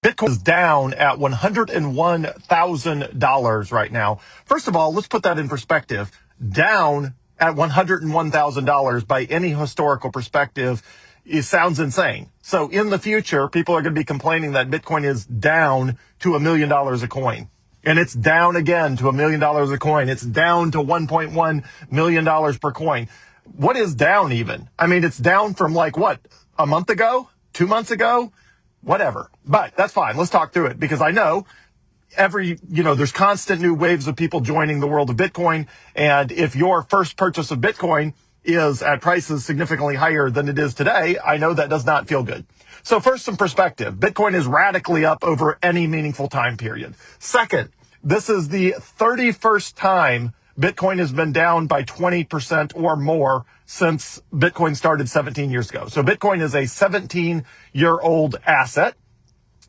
Bitcoin is down at $101,000 right now. First of all, let's put that in perspective. Down at $101,000 by any historical perspective, it sounds insane. So in the future, people are going to be complaining that Bitcoin is down to $1 million a coin. And it's down again to $1 million a coin. It's down to $1.1 million per coin. What is down even? I mean, it's down from like what? A month ago? 2 months ago? Whatever. But that's fine. Let's talk through it because I know there's constant new waves of people joining the world of Bitcoin. And if your first purchase of Bitcoin is at prices significantly higher than it is today, I know that does not feel good. So first, some perspective. Bitcoin is radically up over any meaningful time period. Second, this is the 31st time Bitcoin has been down by 20% or more since Bitcoin started 17 years ago. So Bitcoin is a 17-year-old asset.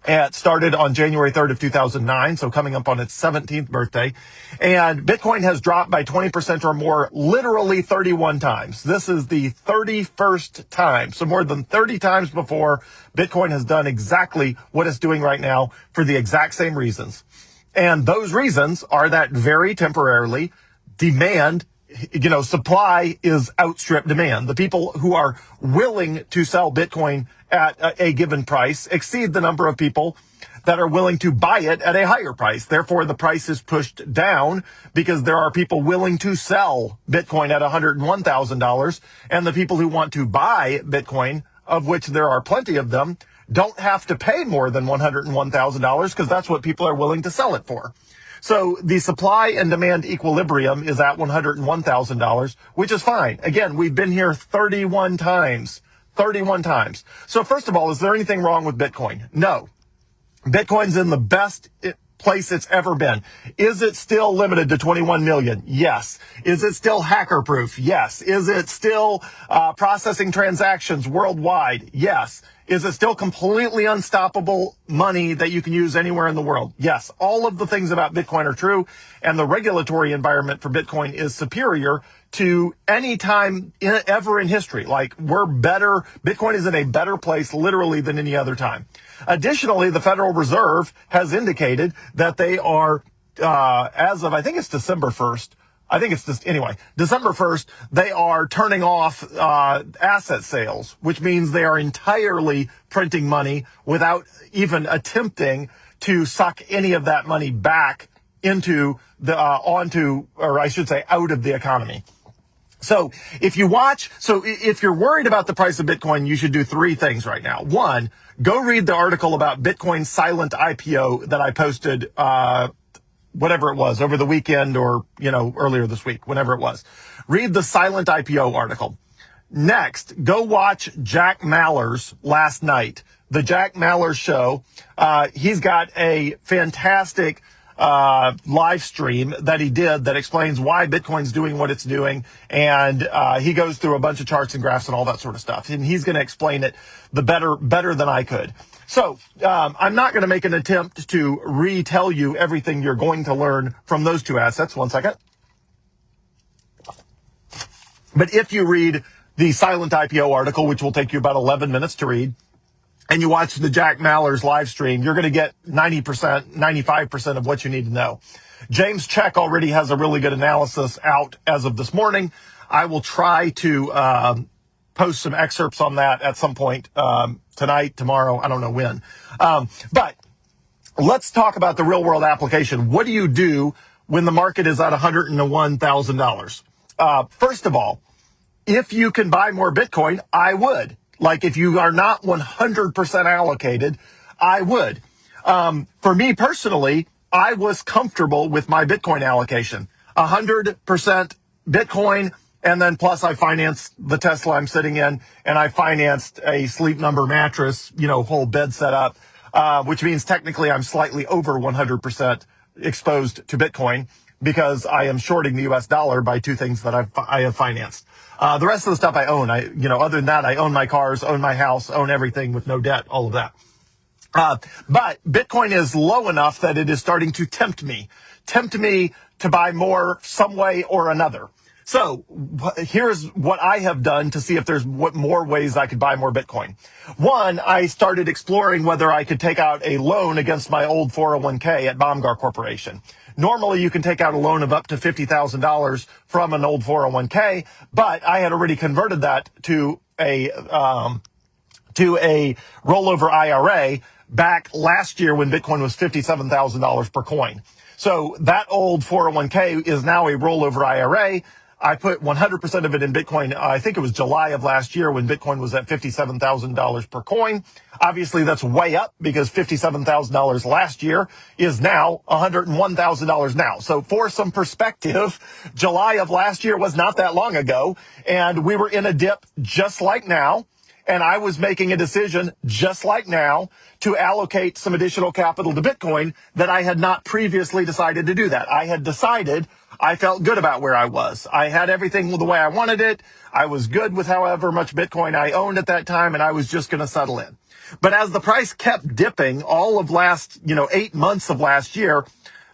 It started on January 3rd of 2009, so coming up on its 17th birthday. And Bitcoin has dropped by 20% or more literally 31 times. This is the 31st time. So more than 30 times before, Bitcoin has done exactly what it's doing right now for the exact same reasons. And those reasons are that very temporarily demand, supply is outstrip demand. The people who are willing to sell Bitcoin at a given price exceed the number of people that are willing to buy it at a higher price. Therefore, the price is pushed down because there are people willing to sell Bitcoin at $101,000. And the people who want to buy Bitcoin, of which there are plenty of them, don't have to pay more than $101,000 because that's what people are willing to sell it for. So the supply and demand equilibrium is at $101,000, which is fine. Again, we've been here 31 times. 31 times. So first of all, is there anything wrong with Bitcoin? No. Bitcoin's in the best place it's ever been. Is it still limited to 21 million? Yes. Is it still hacker proof? Yes. Is it still processing transactions worldwide? Yes. Is it still completely unstoppable money that you can use anywhere in the world? Yes. All of the things about Bitcoin are true, and the regulatory environment for Bitcoin is superior to any time ever in history. Like, we're better. Bitcoin is in a better place literally than any other time. Additionally, the Federal Reserve has indicated that they are, as of, I think it's December 1st, December 1st, they are turning off asset sales, which means they are entirely printing money without even attempting to suck any of that money back into out of the economy. So if you're worried about the price of Bitcoin, you should do three things right now. One, go read the article about Bitcoin's silent IPO that I posted, whatever it was, over the weekend or, earlier this week, whenever it was. Read the silent IPO article. Next, go watch Jack Mallers last night. The Jack Mallers show. He's got a fantastic live stream that he did that explains why Bitcoin's doing what it's doing. And he goes through a bunch of charts and graphs and all that sort of stuff. And he's going to explain it better than I could. So I'm not going to make an attempt to retell you everything you're going to learn from those two assets. One second. But if you read the silent IPO article, which will take you about 11 minutes to read, and you watch the Jack Mallers live stream, you're going to get 90%, 95% of what you need to know. James Check already has a really good analysis out as of this morning. I will try to post some excerpts on that at some point tonight, tomorrow, I don't know when. But let's talk about the real world application. What do you do when the market is at $101,000? First of all, if you can buy more Bitcoin, I would. Like, if you are not 100% allocated, I would. For me personally, I was comfortable with my Bitcoin allocation. 100% Bitcoin, and then plus I financed the Tesla I'm sitting in, and I financed a Sleep Number mattress, whole bed setup, which means technically I'm slightly over 100% exposed to Bitcoin because I am shorting the US dollar by two things that I have financed. The rest of the stuff I own, other than that, I own my cars, own my house, own everything with no debt, all of that. But Bitcoin is low enough that it is starting to tempt me to buy more some way or another. So here's what I have done to see if there's what more ways I could buy more Bitcoin. One, I started exploring whether I could take out a loan against my old 401k at Baumgar Corporation. Normally, you can take out a loan of up to $50,000 from an old 401k, but I had already converted that to a rollover IRA back last year when Bitcoin was $57,000 per coin. So that old 401k is now a rollover IRA. I put 100% of it in Bitcoin. I think it was July of last year when Bitcoin was at $57,000 per coin. Obviously, that's way up because $57,000 last year is now $101,000 now. So for some perspective, July of last year was not that long ago, and we were in a dip just like now. And I was making a decision just like now to allocate some additional capital to Bitcoin that I had not previously decided to do that. I had decided I felt good about where I was. I had everything the way I wanted it. I was good with however much Bitcoin I owned at that time, and I was just going to settle in. But as the price kept dipping all of last, 8 months of last year,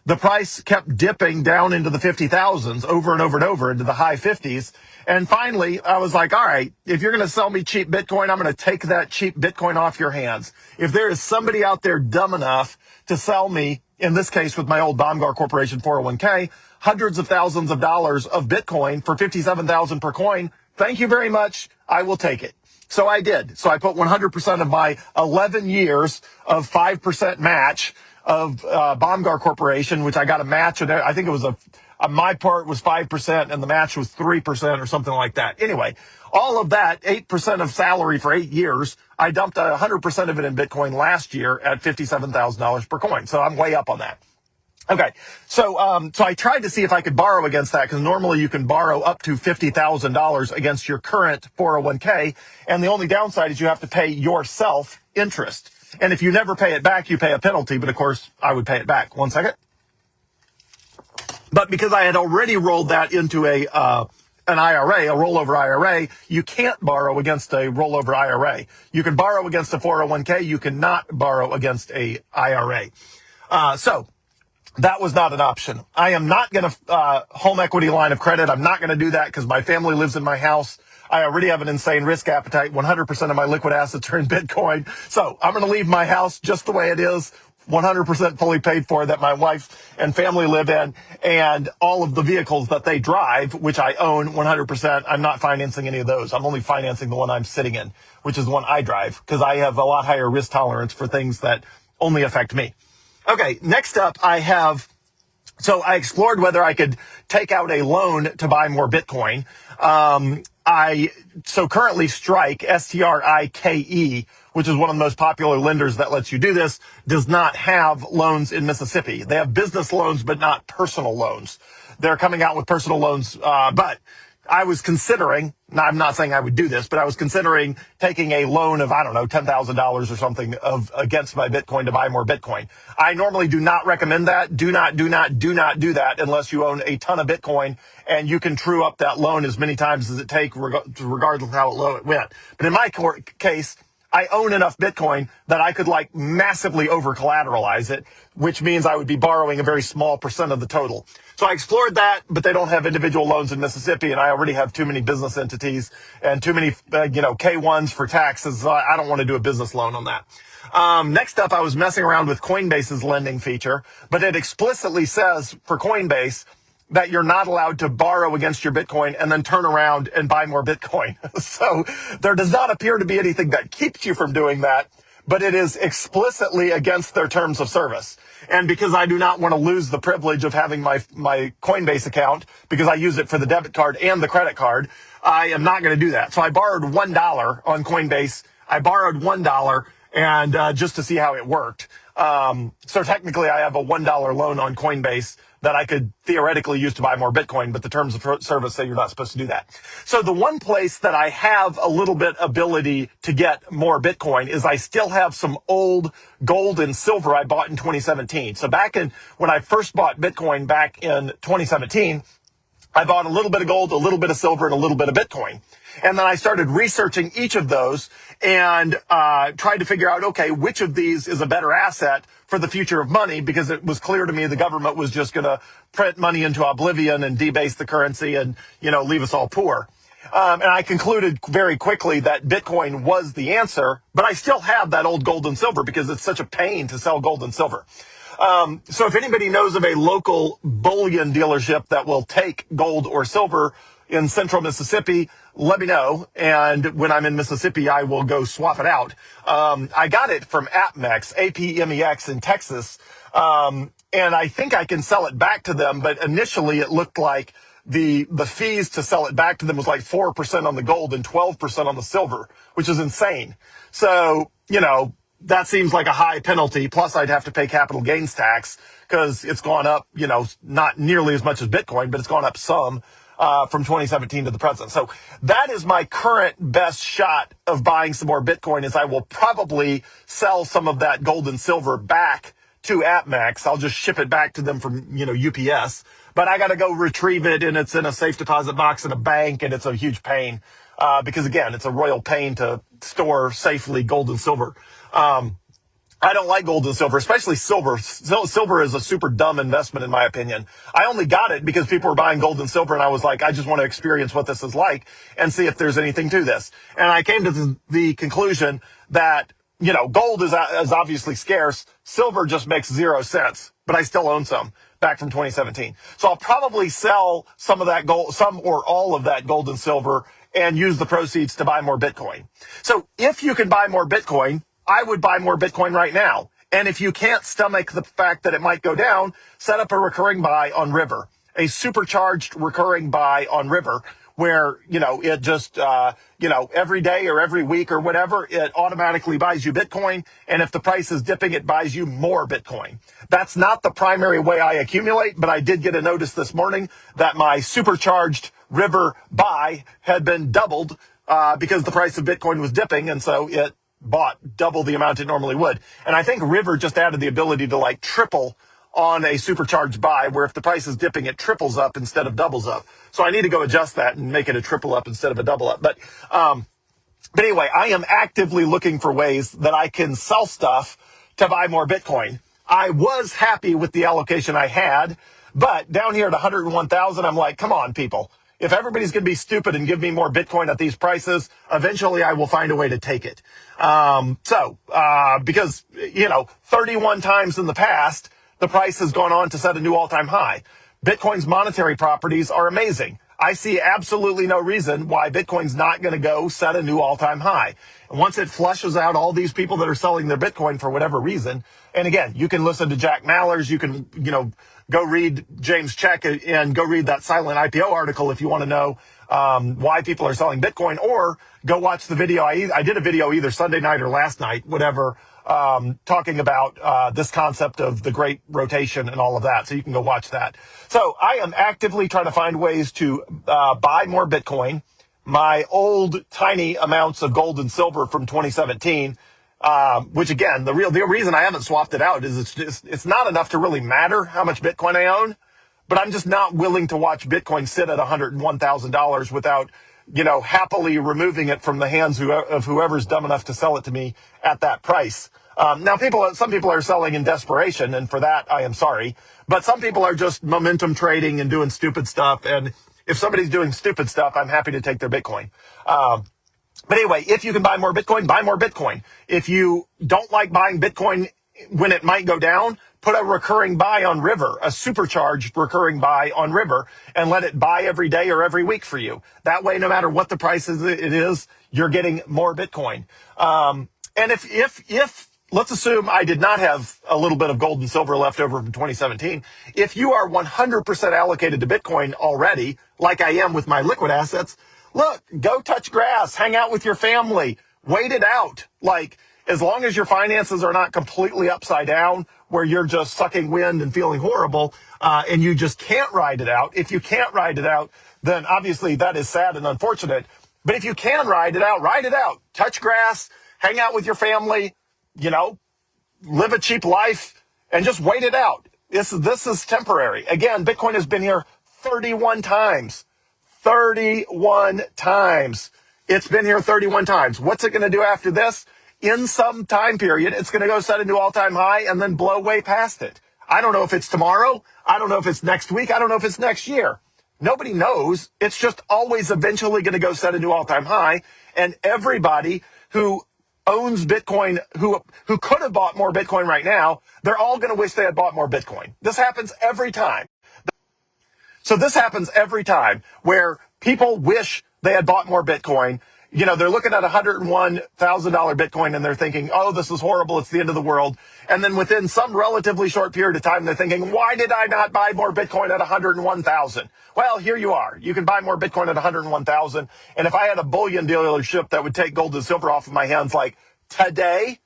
the price kept dipping down into the 50,000s over and over and over into the high 50s. And finally, I was like, all right, if you're going to sell me cheap Bitcoin, I'm going to take that cheap Bitcoin off your hands. If there is somebody out there dumb enough to sell me, in this case with my old Baumgar Corporation 401k, hundreds of thousands of dollars of Bitcoin for 57,000 per coin, thank you very much. I will take it. So I did. So I put 100% of my 11 years of 5% match of Baumgar Corporation, which I got a match, and I think it was my part was 5% and the match was 3% or something like that. Anyway, all of that, 8% of salary for 8 years, I dumped 100% of it in Bitcoin last year at $57,000 per coin. So I'm way up on that. Okay, so I tried to see if I could borrow against that, because normally you can borrow up to $50,000 against your current 401k, and the only downside is you have to pay yourself interest. And if you never pay it back, you pay a penalty, but of course, I would pay it back. 1 second. But because I had already rolled that into an IRA, a rollover IRA, you can't borrow against a rollover IRA. You can borrow against a 401k, you cannot borrow against a IRA. So that was not an option. I am not going to home equity line of credit. I'm not going to do that because my family lives in my house. I already have an insane risk appetite. 100% of my liquid assets are in Bitcoin. So I'm going to leave my house just the way it is, 100% fully paid for, that my wife and family live in, and all of the vehicles that they drive, which I own 100%. I'm not financing any of those. I'm only financing the one I'm sitting in, which is the one I drive, because I have a lot higher risk tolerance for things that only affect me. Okay, next up, so I explored whether I could take out a loan to buy more Bitcoin. So currently Strike, STRIKE, which is one of the most popular lenders that lets you do this, does not have loans in Mississippi. They have business loans, but not personal loans. They're coming out with personal loans, but I was considering, I'm not saying I would do this, but I was considering taking a loan of, $10,000 or something against my Bitcoin to buy more Bitcoin. I normally do not recommend that. Do not do that unless you own a ton of Bitcoin, and you can true up that loan as many times as it takes, regardless of how low it went. But in my case, I own enough Bitcoin that I could massively over collateralize it, which means I would be borrowing a very small percent of the total. So I explored that, but they don't have individual loans in Mississippi, and I already have too many business entities and too many, K1s for taxes. So I don't want to do a business loan on that. Next up, I was messing around with Coinbase's lending feature, but it explicitly says for Coinbase that you're not allowed to borrow against your Bitcoin and then turn around and buy more Bitcoin. So there does not appear to be anything that keeps you from doing that, but it is explicitly against their terms of service. And because I do not want to lose the privilege of having my Coinbase account, because I use it for the debit card and the credit card, I am not going to do that. So I borrowed $1 on Coinbase. I borrowed $1 and just to see how it worked. So technically I have a $1 loan on Coinbase that I could theoretically use to buy more Bitcoin, but the terms of service say you're not supposed to do that. So the one place that I have a little bit ability to get more Bitcoin is I still have some old gold and silver I bought in 2017. So when I first bought Bitcoin back in 2017, I bought a little bit of gold, a little bit of silver, and a little bit of Bitcoin. And then I started researching each of those and tried to figure out, okay, which of these is a better asset for the future of money, because it was clear to me the government was just going to print money into oblivion and debase the currency and, leave us all poor. And I concluded very quickly that Bitcoin was the answer, but I still have that old gold and silver because it's such a pain to sell gold and silver. So if anybody knows of a local bullion dealership that will take gold or silver in central Mississippi, let me know. And when I'm in Mississippi, I will go swap it out. I got it from APMEX, APMEX in Texas. And I think I can sell it back to them. But initially it looked like the fees to sell it back to them was like 4% on the gold and 12% on the silver, which is insane. So, that seems like a high penalty. Plus, I'd have to pay capital gains tax because it's gone up, not nearly as much as Bitcoin, but it's gone up some from 2017 to the present. So that is my current best shot of buying some more Bitcoin, is I will probably sell some of that gold and silver back to APMEX. I'll just ship it back to them from, UPS. But I got to go retrieve it, and it's in a safe deposit box in a bank, and it's a huge pain because, again, it's a royal pain to store safely gold and silver. I don't like gold and silver, especially silver. Silver is a super dumb investment, in my opinion. I only got it because people were buying gold and silver, and I was like, I just want to experience what this is like and see if there's anything to this. And I came to the conclusion that, gold is obviously scarce. Silver just makes 0 cents, but I still own some back from 2017. So I'll probably sell some of that gold, some or all of that gold and silver, and use the proceeds to buy more Bitcoin. So if you can buy more Bitcoin, I would buy more Bitcoin right now. And if you can't stomach the fact that it might go down, set up a recurring buy on River, a supercharged recurring buy on River, where, it just, every day or every week or whatever, it automatically buys you Bitcoin. And if the price is dipping, it buys you more Bitcoin. That's not the primary way I accumulate, but I did get a notice this morning that my supercharged River buy had been doubled because the price of Bitcoin was dipping. And so it bought double the amount it normally would. And I think River just added the ability to triple on a supercharged buy, where if the price is dipping, it triples up instead of doubles up. So I need to go adjust that and make it a triple up instead of a double up. But anyway, I am actively looking for ways that I can sell stuff to buy more Bitcoin. I was happy with the allocation I had, but down here at 101,000, I'm like, come on, people. If everybody's going to be stupid and give me more Bitcoin at these prices, eventually I will find a way to take it. Because, 31 times in the past, the price has gone on to set a new all-time high. Bitcoin's monetary properties are amazing. I see absolutely no reason why Bitcoin's not going to go set a new all-time high. And once it flushes out all these people that are selling their Bitcoin for whatever reason, and again, you can listen to Jack Mallers, you can, go read James Check and go read that Silent IPO article if you want to know why people are selling Bitcoin, or go watch the video. I did a video either Sunday night or last night, whatever, talking about this concept of the great rotation and all of that. So you can go watch that. So I am actively trying to find ways to buy more Bitcoin. My old tiny amounts of gold and silver from 2017, which again, the reason I haven't swapped it out is it's not enough to really matter how much Bitcoin I own, but I'm just not willing to watch Bitcoin sit at $101,000 without, happily removing it from the hands of whoever's dumb enough to sell it to me at that price. Now some people are selling in desperation, and for that, I am sorry, but some people are just momentum trading and doing stupid stuff. And if somebody's doing stupid stuff, I'm happy to take their Bitcoin. But anyway, if you can buy more Bitcoin, buy more Bitcoin. If you don't like buying Bitcoin when it might go down, put a recurring buy on River, a supercharged recurring buy on River, and let it buy every day or every week for you. That way, no matter what the price is, you're getting more Bitcoin. And if let's assume I did not have a little bit of gold and silver left over from 2017. If you are 100% allocated to Bitcoin already, like I am with my liquid assets, look, go touch grass, hang out with your family, wait it out. As long as your finances are not completely upside down, where you're just sucking wind and feeling horrible, and you just can't ride it out. If you can't ride it out, then obviously that is sad and unfortunate. But if you can ride it out, touch grass, hang out with your family, live a cheap life, and just wait it out. This is temporary. Again, Bitcoin has been here 31 times. 31 times. It's been here 31 times. What's it going to do after this? In some time period, it's going to go set a new all-time high and then blow way past it. I don't know if it's tomorrow. I don't know if it's next week. I don't know if it's next year. Nobody knows. It's just always eventually going to go set a new all-time high. And everybody who owns Bitcoin, who could have bought more Bitcoin right now, they're all going to wish they had bought more Bitcoin. This happens every time. So this happens every time where people wish they had bought more Bitcoin. You know, they're looking at $101,000 Bitcoin and they're thinking, oh, this is horrible. It's the end of the world. And then within some relatively short period of time, they're thinking, why did I not buy more Bitcoin at 101,000? Well, here you are. You can buy more Bitcoin at 101,000. And if I had a bullion dealership that would take gold and silver off of my hands like today,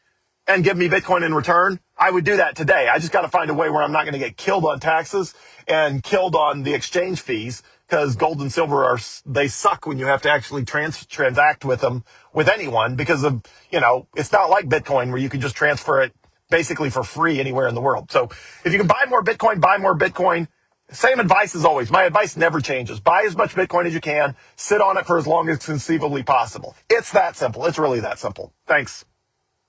and give me Bitcoin in return, I would do that today. I just got to find a way where I'm not going to get killed on taxes and killed on the exchange fees, because gold and silver they suck when you have to actually transact with them with anyone, because of, it's not like Bitcoin where you can just transfer it basically for free anywhere in the world. So if you can buy more Bitcoin, buy more Bitcoin. Same advice as always. My advice never changes. Buy as much Bitcoin as you can. Sit on it for as long as conceivably possible. It's that simple. It's really that simple. Thanks.